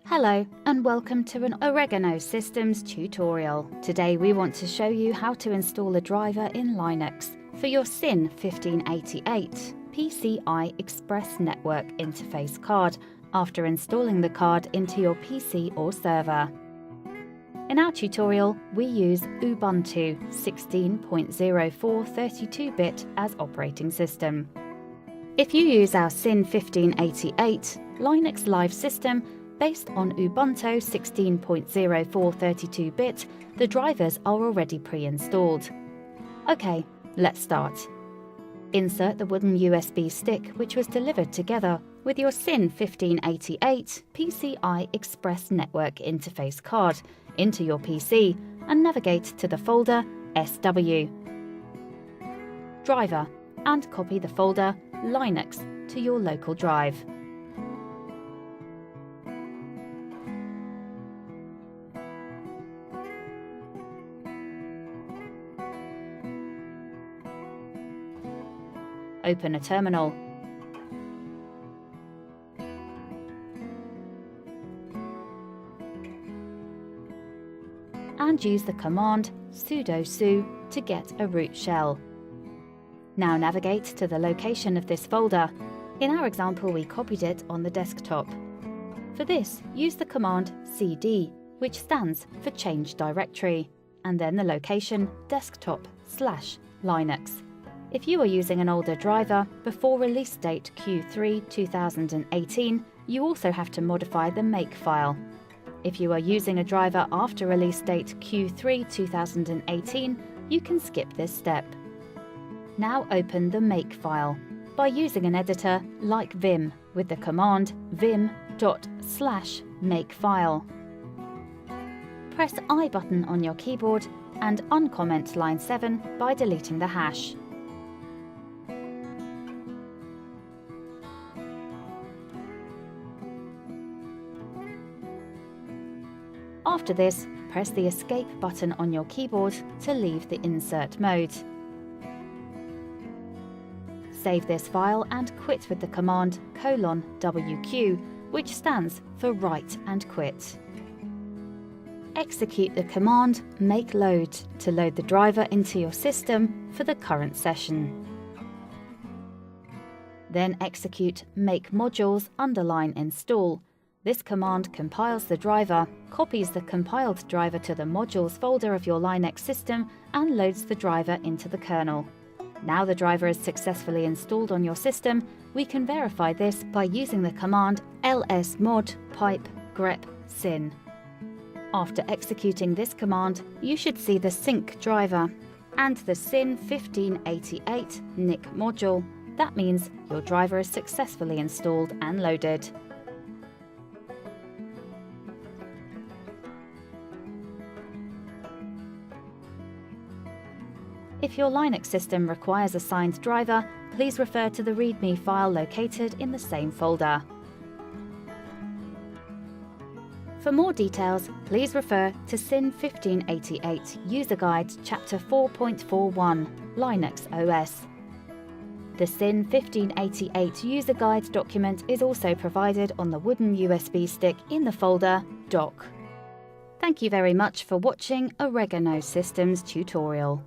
Hello and welcome to an Oregano Systems tutorial. Today we want to show you how to install a driver in Linux for your syn1588 PCI Express Network Interface card after installing the card into your PC or server. In our tutorial, we use Ubuntu 16.04 32-bit as operating system. If you use our syn1588 Linux Live system, based on Ubuntu 16.04 32-bit, the drivers are already pre-installed. Okay, let's start. Insert the wooden USB stick which was delivered together with your syn1588 PCI Express Network Interface card into your PC and navigate to the folder SW. Driver, and copy the folder Linux to your local drive. Open a terminal. And use the command sudo su to get a root shell. Now navigate to the location of this folder. In our example, we copied it on the desktop. For this, use the command cd, which stands for change directory, and then the location desktop/Linux. If you are using an older driver before release date Q3 2018, you also have to modify the make file. If you are using a driver after release date Q3 2018, you can skip this step. Now open the make file by using an editor like Vim with the command vim./makefile. Press I button on your keyboard and uncomment line 7 by deleting the hash. After this, press the escape button on your keyboard to leave the insert mode. Save this file and quit with the command :WQ, which stands for write and quit. Execute the command make load to load the driver into your system for the current session. Then execute make modules _install. This command compiles the driver, copies the compiled driver to the modules folder of your Linux system, and loads the driver into the kernel. Now the driver is successfully installed on your system, we can verify this by using the command lsmod pipe grep syn. After executing this command, you should see the sync driver and the syn1588 NIC module. That means your driver is successfully installed and loaded. If your Linux system requires a signed driver, please refer to the README file located in the same folder. For more details, please refer to syn1588 User Guide Chapter 4.41 Linux OS. The syn1588 User Guide document is also provided on the wooden USB stick in the folder Doc. Thank you very much for watching Oregano Systems tutorial.